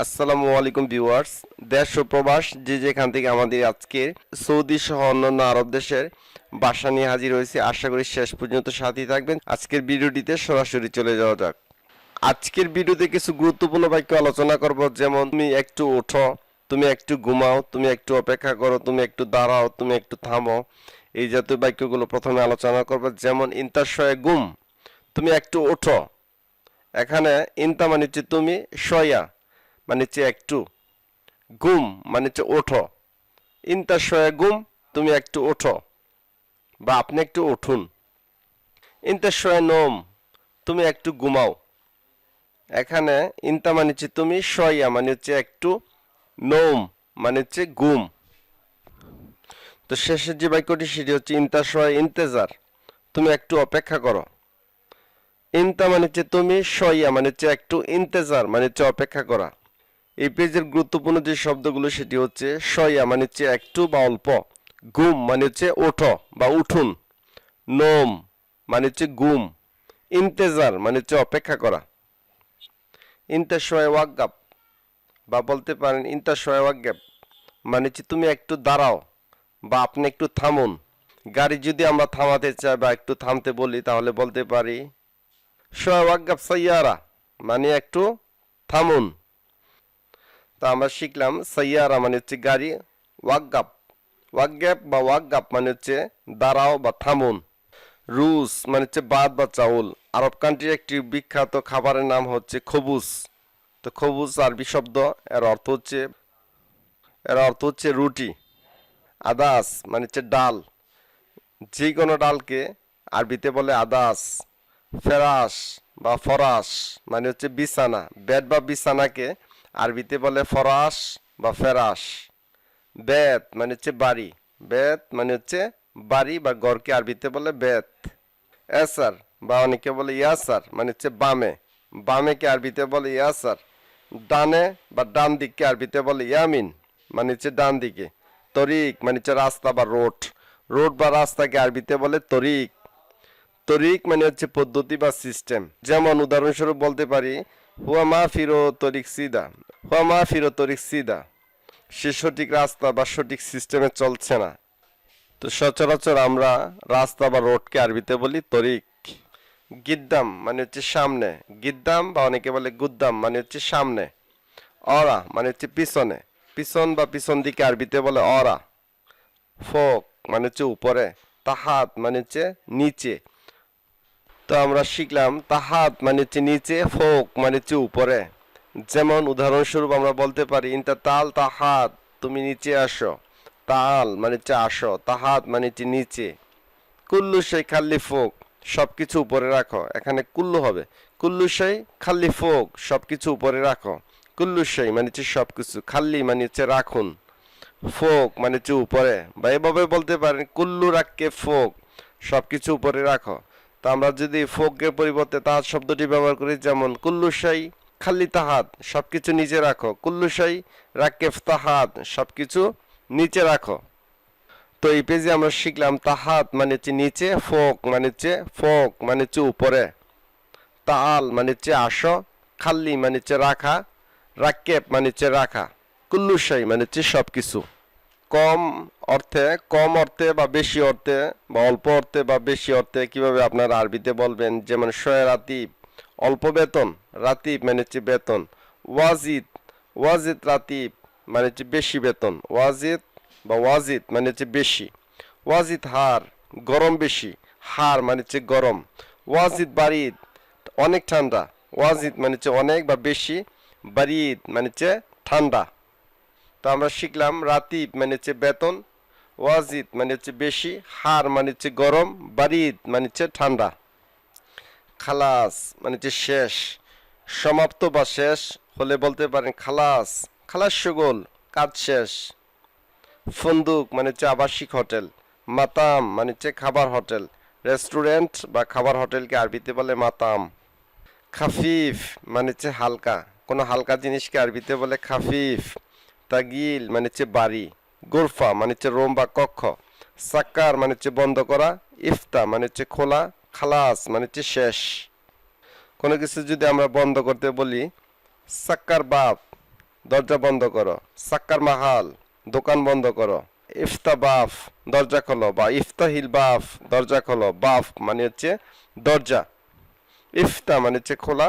আসসালামু আলাইকুম ভিউয়ার্স, দেশ ও প্রবাস যে যেখান থেকে আমাদের আজকের সৌদি সহ অন্যান্য আরব দেশের বাসা নিয়ে হাজির হয়েছে। আশা করি শেষ পর্যন্ত সাথেই থাকবেন। আজকের ভিডিওটিতে সরাসরি চলে যাওয়া যাক। আজকের ভিডিওতে কিছু গুরুত্বপূর্ণ বাক্য আলোচনা করব, যেমন তুমি একটু ওঠো, তুমি একটু ঘুমাও, তুমি একটু অপেক্ষা করো, তুমি একটু দাঁড়াও, তুমি একটু থামো। এই জাতীয় বাক্যগুলো প্রথমে আলোচনা করব। যেমন ইন্তার শয়ে গুম, তুমি একটু ওঠো। এখানে ইন্তা মানে হচ্ছে তুমি, শয়া মানে হচ্ছে একটু, গুম মানে হচ্ছে ওঠো। ইন্তা শয়ে গুম, তুমি একটু ওঠো বা আপনি একটু উঠুন। ইন্তা শয়ে নোম, তুমি একটু ঘুমাও। এখানে ইন্তা মানে হচ্ছে তুমি, শয়া মানে হচ্ছে একটু, নোম মানে হচ্ছে ঘুম। তো শেষের যে বাক্যটি সেটি হচ্ছে ইন্তা শয়ে ইন্তেজার, তুমি একটু অপেক্ষা করো। ইন্তা মানে হচ্ছে তুমি, শয়া মানে হচ্ছে একটু, ইন্তেজার মানে হচ্ছে অপেক্ষা করা। এই পেজের গুরুত্বপূর্ণ যে শব্দগুলো সেটি হচ্ছে শয়া মানে হচ্ছে একটু বা অল্প, গুম মানে হচ্ছে ওঠো বা উঠুন, নোম মানে হচ্ছে গুম, ইন্তেজার মানে হচ্ছে অপেক্ষা করা। ইন্তা শয়ে ওয়াগ্গাপ বা বলতে পারেন ইন্তা শয়ে ওয়াগ্গাপ মানে হচ্ছে তুমি একটু দাঁড়াও বা আপনি একটু থামুন। গাড়ি যদি আমরা থামাতে চাই বা একটু থামতে বলি তাহলে বলতে পারি শয়ে ওয়াগ্গাপ সাইয়ারা মানে একটু থামুন। তা আমরা শিখলাম সাইয়ারা মানে হচ্ছে গাড়ি, ওয়াগ্গাপ ওয়াগ্গাপ বা ওয়াগ্গাপ মানে হচ্ছে দাঁড়াও বা থামুন। রুস মানে হচ্ছে ভাত বা চাউল। আরব কান্ট্রির একটি বিখ্যাত খাবারের নাম হচ্ছে খবুজ। তো খবুজ আরবি শব্দ, এর অর্থ হচ্ছে রুটি। আদাস মানে হচ্ছে ডাল, যে কোনো ডালকে আরবিতে বলে আদাস। ফেরাস বা ফরাস মানে হচ্ছে বিছানা, বেড বা বিছানাকে আরবিতে বলে ফরাস বা ফেরাস। বেত মানে হচ্ছে বাড়ি, বেত মানে হচ্ছে বাড়ি বা ঘরকে আরবিতে বলে বেত। এসার বা অনেকে বলে ইয়াসার মানে হচ্ছে বামে, বামেকে আরবিতে বলে ইয়াসার। ডানে বা ডান দিককে আরবিতে বলে ইয়ামিন মানে হচ্ছে ডান দিকে। তরিক মানে হচ্ছে রাস্তা বা রোড, রোড বা রাস্তাকে আরবিতে বলে তরিক। তরিক মানে হচ্ছে পদ্ধতি বা সিস্টেম। যেমন উদাহরণস্বরূপ বলতে পারি হুয়া মা ফিরো তরিক সিদা, হুয়া মা ফিরো তরিক সিদা, সে সঠিক রাস্তা বা সঠিক সিস্টেমে চলছে না। তো সচরাচর আমরা রাস্তা বা রোডকে আরবিতে বলি তরিক। গিদ্দাম মানে হচ্ছে সামনে, গিদ্দাম বা অনেকে বলে গুদ্দাম মানে হচ্ছে সামনে। অরা মানে হচ্ছে পিছনে, পিছন বা পিছন দিকে আরবিতে বলে অরা। ফোক মানে হচ্ছে উপরে, তাহাত মানে হচ্ছে নিচে। তো আমরা শিখলাম তাহাত মানে হচ্ছে নিচে, ফোক মানে হচ্ছে উপরে। যেমন উদাহরণস্বরূপ আমরা বলতে পারি ইন্তা তাল তাহাত, তুমি নিচে আসো। তাল মানে হচ্ছে আসো, তাহাত মানে হচ্ছে নিচে। কুল্লু সেই খাল্লি ফোক, সবকিছু উপরে রাখো। এখানে কুল্লু হবে, কুল্লু সেই খাল্লি ফোক, সবকিছু উপরে রাখো। কুল্লু সেই মানে হচ্ছে সবকিছু, খাল্লি মানে হচ্ছে রাখুন, ফোক মানে হচ্ছে উপরে। বা এভাবে বলতে পারেন কুল্লু রাখকে ফোক, সবকিছু উপরে রাখো। তো আমরা যদি ফোকের পরিবর্তে তাহাত শব্দটি ব্যবহার করি, যেমন কুল্লু সেই খাল্লি তাহাত, সবকিছু নিচে রাখো। কুল্লু সেই রাক্কেফ তাহাত, সবকিছু নিচে রাখো। তো এই পেজে আমরা শিখলাম তাহাত মানে হচ্ছে নিচে, ফোক মানে হচ্ছে উপরে, তাল মানে হচ্ছে আসো, খাল্লি মানে হচ্ছে রাখা, রাক্কেব মানে হচ্ছে রাখা, কুল্লুশাই মানে হচ্ছে সবকিছু। কম কম অর্থে বা বেশি অর্থে বা অল্প অর্থে বা বেশি অর্থে কিভাবে আপনারা আরবিতে বলবেন, যেমন শয়ে রাতিব অল্প বেতন, রাতিব মানে হচ্ছে বেতন। ওয়াজিদ ওয়াজিদ রাতিব মানে হচ্ছে বেশি বেতন, ওয়াজিদ বা ওয়াজিদ মানে হচ্ছে বেশি। ওয়াজিদ হার গরম বেশি, হার মানে হচ্ছে গরম। ওয়াজিদ বারিদ অনেক ঠান্ডা, ওয়াজিদ মানে হচ্ছে অনেক বা বেশি, বারিদ মানে হচ্ছে ঠান্ডা। তো আমরা শিখলাম রাতিব মানে হচ্ছে বেতন, ওয়াজিদ মানে হচ্ছে বেশি, হার মানে হচ্ছে গরম, বারিদ মানে হচ্ছে ঠান্ডা। খালাস মানে হচ্ছে শেষ, সমাপ্ত বা শেষ হলে বলতে পারেন খালাস, খালাস শুগল কাজ শেষ। ফন্দুক মানে হচ্ছে আবাসিক হোটেল, মাতাম মানে হচ্ছে খাবার হোটেল, রেস্টুরেন্ট বা খাবার হোটেলকে আরবিতে বলে মাতাম। খাফিফ মানে হচ্ছে হালকা, কোনো হালকা জিনিসকে আরবিতে বলে খাফিফ। তাগিল মানে হচ্ছে বাড়ি। গোরফা মানে হচ্ছে রুম বা কক্ষ। সাক্কার মানে হচ্ছে বন্ধ করা। ইফতা মানে হচ্ছে খোলা। খালাস মানে হচ্ছে শেষ। কোনো কিছু যদি আমরা বন্ধ করতে বলি সাক্কার বাপ, দরজা বন্ধ করো। সাক্কার মাহাল, দোকান বন্ধ করো। ইফতা বাফ, দরজা খোলো, বা ইফতাহিল বাফ, দরজা খোলো। বাফ মানে হচ্ছে দরজা, ইফতা মানে হচ্ছে খোলা,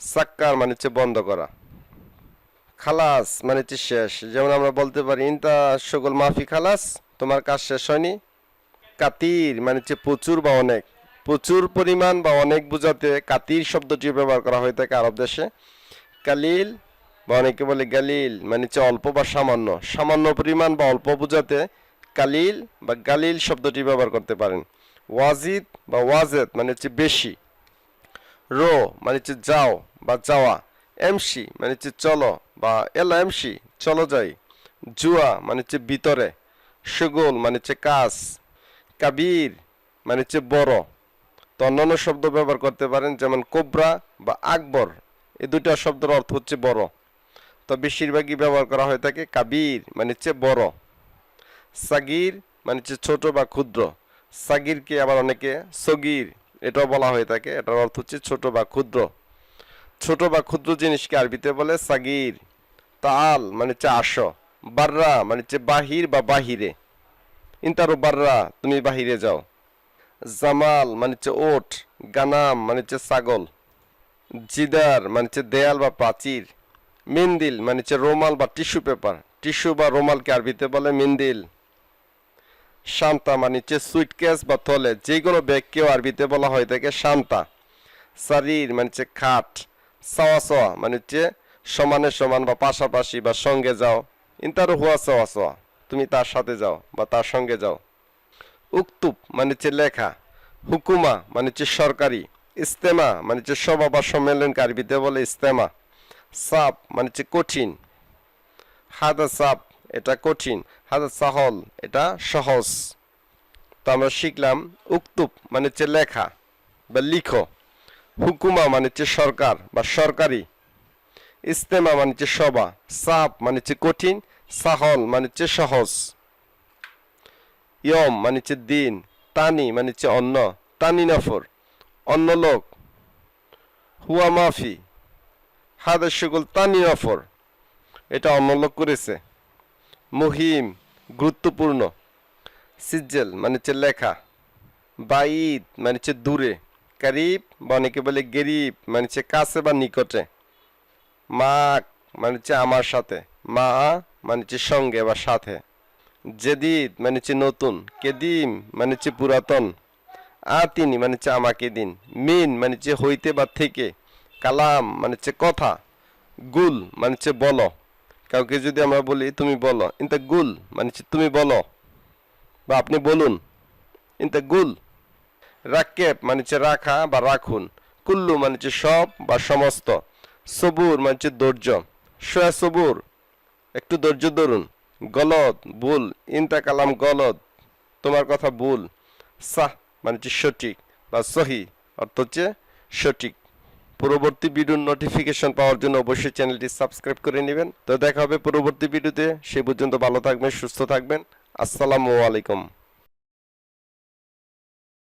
সাক্কার মানে হচ্ছে বন্ধ করা। খালাস মানে হচ্ছে শেষ, যেমন আমরা বলতে পারি ইনতা শগল মাফি খালাস, তোমার কাজ শেষ হয়নি। কাতির মানে হচ্ছে প্রচুর বা অনেক, প্রচুর পরিমাণ বা অনেক বোঝাতে কাতির শব্দটি ব্যবহার করা হয়ে থাকে আরব দেশে। কালিল বা অনেকে বলে গালিল মানে হচ্ছে অল্প বা সামান্য, সামান্য পরিমাণ বা অল্প বোঝাতে কালিল বা গালিল শব্দটি ব্যবহার করতে পারেন। ওয়াজিদ বা ওয়াজেদ মানে হচ্ছে বেশি। রো মানে হচ্ছে যাও বা যাওয়া। এমসি মানে হচ্ছে চলো বা এলা এমসি চলো যাই। জুয়া মানে হচ্ছে ভিতরে। সুগোল মানে হচ্ছে কাজ। কাবির মানে হচ্ছে বড়। তো অন্যান্য শব্দ ব্যবহার করতে পারেন, যেমন কোবরা বা আকবর, এই দুইটা শব্দের অর্থ হচ্ছে বড়। তো বেশিরভাগই ব্যবহার করা হয়ে থাকে কাবির মানে হচ্ছে বড়। সাগির মানে হচ্ছে ছোট বা ক্ষুদ্র। সাগিরকে আবার অনেকে সগির এটাও বলা হয়ে থাকে, এটার অর্থ হচ্ছে ছোট বা ক্ষুদ্র। ছোট বা ক্ষুদ্র জিনিসকে আরবিতে বলে সাগির। তাল মানে হচ্ছে আসো। বাররা মানে হচ্ছে বাহির বা বাহিরে। ইন্তারো বাররা, তুমি বাহিরে যাও। জামাল মানে হচ্ছে ওট। গানাম মানে হচ্ছে ছাগল। জিদার মানে হচ্ছে দেয়াল বা প্রাচীর। মিন্দিল মানে হচ্ছে রুমাল বা টিস্যু পেপার। টিস্যু বা রুমালকে আরবিতে বলে মিন্দিল। শান্তা মানে হচ্ছে সুইটকেস বা থলে, যে কোনো ব্যাগকেও আরবিতে বলা হয়ে থাকে শান্তা। সারির মানে হচ্ছে খাট। সাওয়া সোয়া মানে হচ্ছে সমানে সমান বা পাশাপাশি বা সঙ্গে যাও। ইন্তারো হুয়া সোয়া সোয়া, তুমি তার সাথে যাও বা তার সঙ্গে যাও। উক্তুব মানে হচ্ছে লেখা। হুকুমা মানে হচ্ছে সরকারি। ইস্তেমা মানে হচ্ছে সভা বা সম্মেলনকে আরবিতে বলে ইস্তেমা। সাপ মানে হচ্ছে কঠিন। হাদা সাপ এটা কঠিন, হাদা সাহল এটা সহজ। তো আমরা শিখলাম উক্তুব মানে হচ্ছে লেখা বা লিখো। হুকুমা মানে হচ্ছে সরকার বা সরকারি। ইস্তেমা মানে হচ্ছে সভা। সাপ মানে হচ্ছে কঠিন। সাহল মানে হচ্ছে সহজ। ইয়ম মানে হচ্ছে দিন। তানি মানে হচ্ছে অন্য। তানি নফর অন্য লোক। হুয়া মাফি, হাদা শুগুল তানি নফর এটা অন্য লোক করেছে। মুহিম গুরুত্বপূর্ণ। সিজ্জেল মানে হচ্ছে লেখা। বাইদ মানে হচ্ছে দূরে। কারিব বা অনেকে বলে গেরিব মানে হচ্ছে কাছে বা নিকটে। মাক মানে হচ্ছে আমার সাথে। মা মানে হচ্ছে সঙ্গে বা সাথে। জেদিদ মানে হচ্ছে নতুন। কেদিম মানে হচ্ছে পুরাতন। আতিনি মানে হচ্ছে আমাকে দিন। মিন মানে হচ্ছে হইতে বা থেকে। কালাম মানে হচ্ছে কথা। গুল মানে হচ্ছে বলো। কাউকে যদি আমরা বলি তুমি বলো, ইনতা গুল মানে হচ্ছে তুমি বলো বা আপনি বলুন, ইনতা গুল। রাক্কেব মানে হচ্ছে রাখা বা রাখুন। কুল্লু মানে হচ্ছে সব বা সমস্ত। সবুর মানে হচ্ছে ধৈর্য। সোয়া সবুর একটু ধৈর্য ধরুন। গলত ভুল। ইনতা কালাম গলত তোমার কথা ভুল। সাহ মানে হচ্ছে সঠিক বা সহি অর্থ হচ্ছে সঠিক। পরবর্তী ভিডিওর নোটিফিকেশন পাওয়ার জন্য অবশ্যই চ্যানেলটি সাবস্ক্রাইব করে নেবেন। তো দেখা হবে পরবর্তী ভিডিওতে, সে পর্যন্ত ভালো থাকবেন, সুস্থ থাকবেন। আসসালামু আলাইকুম।